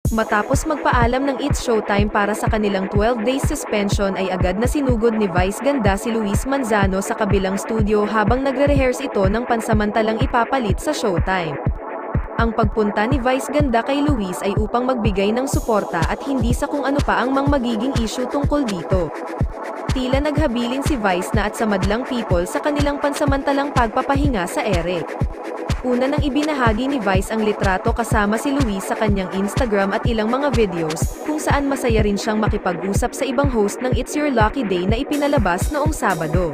Matapos magpaalam ng It's Showtime para sa kanilang 12 days suspension ay agad na sinugod ni Vice Ganda si Luis Manzano sa kabilang studio habang nagre-rehearse ito ng pansamantalang ipapalit sa Showtime. Ang pagpunta ni Vice Ganda kay Luis ay upang magbigay ng suporta at hindi sa kung ano pa ang magiging issue tungkol dito. Tila naghabilin si Vice na at sa madlang people sa kanilang pansamantalang pagpapahinga sa ere. Una nang ibinahagi ni Vice ang litrato kasama si Luis sa kanyang Instagram at ilang mga videos, kung saan masaya rin siyang makipag-usap sa ibang host ng It's Your Lucky Day na ipinalabas noong Sabado.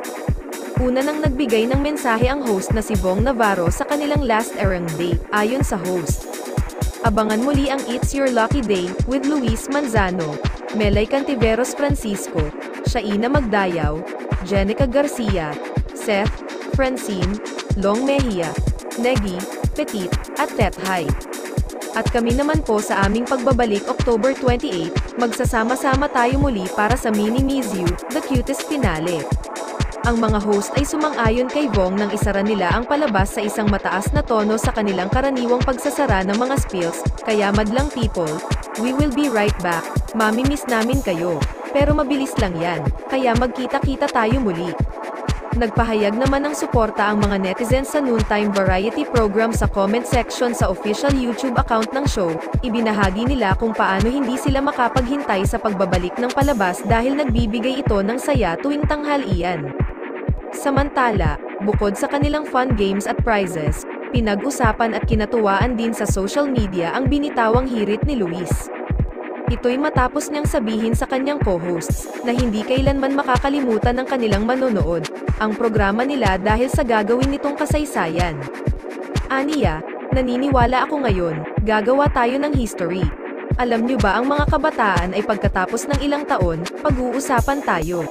Una nang nagbigay ng mensahe ang host na si Bong Navarro sa kanilang last airing day, ayon sa host. Abangan muli ang It's Your Lucky Day, with Luis Manzano, Melay Cantiveros Francisco, Shaina Magdayaw, Jenica Garcia, Seth, Francine, Long Mejia, Negi, Petit, at Tethay. At kami naman po sa aming pagbabalik October 28, magsasama-sama tayo muli para sa Mini Miss You, The Cutest Finale. Ang mga host ay sumang-ayon kay Bong nang isara nila ang palabas sa isang mataas na tono sa kanilang karaniwang pagsasara ng mga spills, kaya madlang people, we will be right back, mami-miss namin kayo. Pero mabilis lang yan, kaya magkita-kita tayo muli. Nagpahayag naman ng suporta ang mga netizens sa noontime variety program sa comment section sa official YouTube account ng show. Ibinahagi nila kung paano hindi sila makapaghintay sa pagbabalik ng palabas dahil nagbibigay ito ng saya tuwing tanghalian. Samantala, bukod sa kanilang fun games at prizes, pinag-usapan at kinatuwaan din sa social media ang binitawang hirit ni Luis. Ito'y matapos niyang sabihin sa kanyang co-hosts, na hindi kailanman makakalimutan ng kanilang manonood, ang programa nila dahil sa gagawin nitong kasaysayan. Aniya, naniniwala ako ngayon, gagawa tayo ng history. Alam niyo ba ang mga kabataan ay pagkatapos ng ilang taon, pag-uusapan tayo.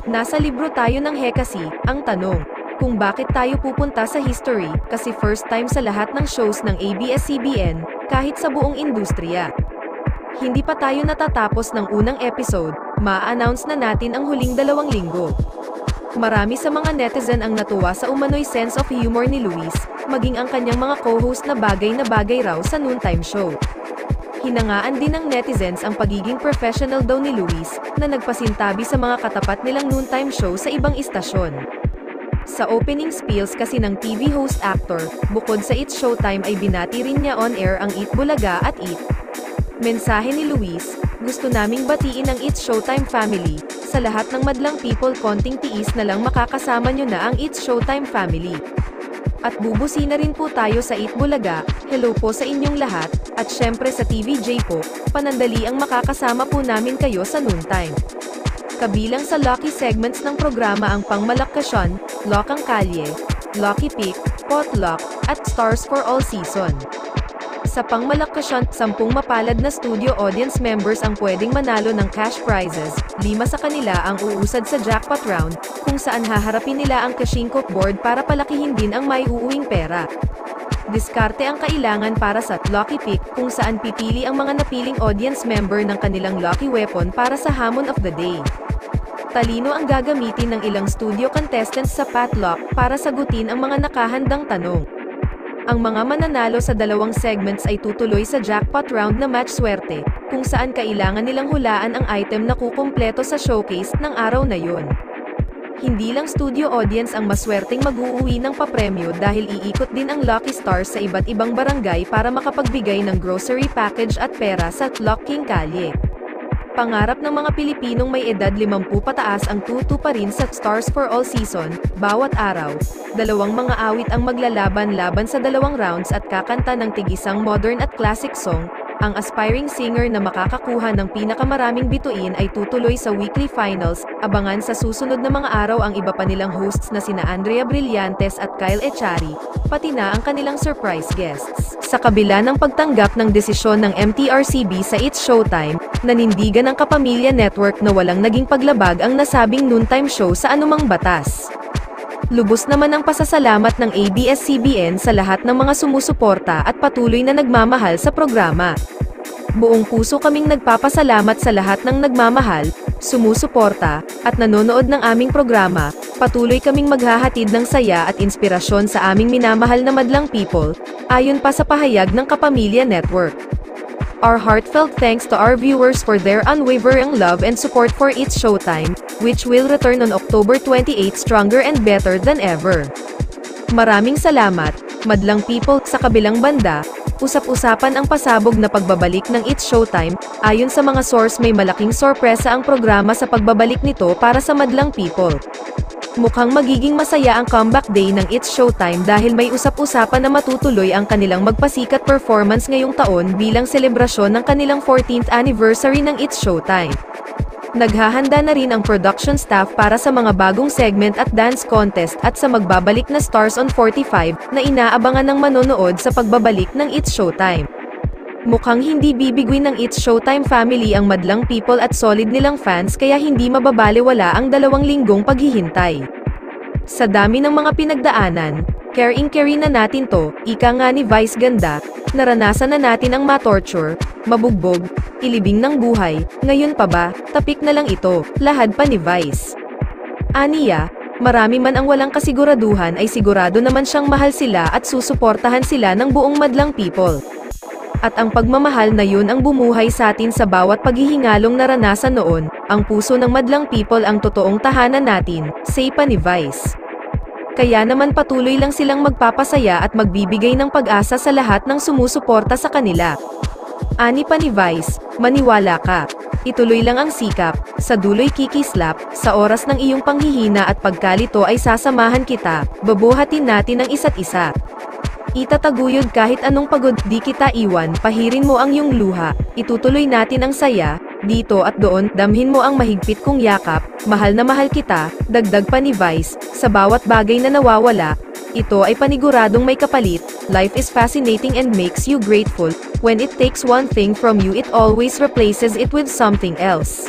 Nasa libro tayo ng Hekasi, ang tanong, kung bakit tayo pupunta sa history, kasi first time sa lahat ng shows ng ABS-CBN, kahit sa buong industriya. Hindi pa tayo natatapos ng unang episode, ma-announce na natin ang huling 2 linggo. Marami sa mga netizen ang natuwa sa umano'y sense of humor ni Luis, maging ang kanyang mga co-host na bagay raw sa noontime show. Hinangaan din ng netizens ang pagiging professional daw ni Luis, na nagpasintabi sa mga katapat nilang noontime show sa ibang istasyon. Sa opening spills kasi ng TV host actor, bukod sa It's Showtime ay binati rin niya on-air ang Eat Bulaga at Eat. Mensahe ni Luis, gusto naming batiin ang It's Showtime family, sa lahat ng madlang people konting tiis na lang makakasama nyo na ang It's Showtime family. At bubusi na rin po tayo sa Eat Bulaga, hello po sa inyong lahat, at syempre sa TVJ po, panandali ang makakasama po namin kayo sa noontime. Kabilang sa lucky segments ng programa ang Pangmalakasyon, Lokang Kalye, Lucky Pick, Potluck, at Stars for All Season. Sa Pangmalakasyon, 10 mapalad na studio audience members ang pwedeng manalo ng cash prizes, 5 sa kanila ang uusad sa jackpot round, kung saan haharapin nila ang Kashingkok board para palakihin din ang may uuwing pera. Diskarte ang kailangan para sa Lucky Pick, kung saan pipili ang mga napiling audience member ng kanilang lucky weapon para sa hamon of the day. Talino ang gagamitin ng ilang studio contestants sa padlock para sagutin ang mga nakahandang tanong. Ang mga mananalo sa 2 segments ay tutuloy sa jackpot round na match swerte, kung saan kailangan nilang hulaan ang item na kukumpleto sa showcase ng araw na yon. Hindi lang studio audience ang maswerteng mag-uuwi ng papremyo dahil iikot din ang Lucky Stars sa iba't ibang barangay para makapagbigay ng grocery package at pera sa Tlok-King Kalye. Pangarap ng mga Pilipinong may edad 50 pataas ang tutu pa rin sa Stars for All Season, bawat araw. 2 mga awit ang maglalaban-laban sa 2 rounds at kakanta ng tig-isang modern at classic song. Ang aspiring singer na makakakuha ng pinakamaraming bituin ay tutuloy sa weekly finals. Abangan sa susunod na mga araw ang iba pa nilang hosts na sina Andrea Brillantes at Kyle Echari, pati na ang kanilang surprise guests. Sa kabila ng pagtanggap ng desisyon ng MTRCB sa It's Showtime, nanindigan ng Kapamilya Network na walang naging paglabag ang nasabing noontime show sa anumang batas. Lubos naman ang pasasalamat ng ABS-CBN sa lahat ng mga sumusuporta at patuloy na nagmamahal sa programa. Buong puso kaming nagpapasalamat sa lahat ng nagmamahal, sumusuporta, at nanonood ng aming programa. Patuloy kaming maghahatid ng saya at inspirasyon sa aming minamahal na madlang people, ayon pa sa pahayag ng Kapamilya Network. Our heartfelt thanks to our viewers for their unwavering love and support for It's Showtime, which will return on October 28 stronger and better than ever. Maraming salamat, madlang people. Sa kabilang banda, usap-usapan ang pasabog na pagbabalik ng It's Showtime. Ayon sa mga source, may malaking sorpresa ang programa sa pagbabalik nito para sa madlang people. Mukhang magiging masaya ang comeback day ng It's Showtime dahil may usap-usapan na matutuloy ang kanilang magpasikat performance ngayong taon bilang selebrasyon ng kanilang 14th anniversary ng It's Showtime. Naghahanda na rin ang production staff para sa mga bagong segment at dance contest at sa magbabalik na Stars on 45 na inaabangan ng manonood sa pagbabalik ng It's Showtime. Mukhang hindi bibigwin ng It's Showtime family ang madlang people at solid nilang fans kaya hindi mababalewala ang 2 linggong paghihintay. Sa dami ng mga pinagdaanan, caring-carry na natin to, ika nga ni Vice Ganda, naranasan na natin ang ma-torture, mabugbog, ilibing ng buhay, ngayon pa ba, tapik na lang ito, lahad pa ni Vice. Aniya, marami man ang walang kasiguraduhan ay sigurado naman siyang mahal sila at susuportahan sila ng buong madlang people. At ang pagmamahal na yun ang bumuhay sa atin sa bawat paghihingalong naranasan noon, ang puso ng madlang people ang totoong tahanan natin, say pa ni Vice. Kaya naman patuloy lang silang magpapasaya at magbibigay ng pag-asa sa lahat ng sumusuporta sa kanila. Ani pa ni Vice, maniwala ka. Ituloy lang ang sikap, sa duloy kikislap, sa oras ng iyong panghihina at pagkalito ay sasamahan kita, babuhatin natin ang isa't isa. Itataguyod kahit anong pagod, di kita iwan, pahirin mo ang iyong luha, itutuloy natin ang saya, dito at doon, damhin mo ang mahigpit kong yakap, mahal na mahal kita, dagdag pa ni Vice, sa bawat bagay na nawawala, ito ay paniguradong may kapalit, life is fascinating and makes you grateful, when it takes one thing from you it always replaces it with something else.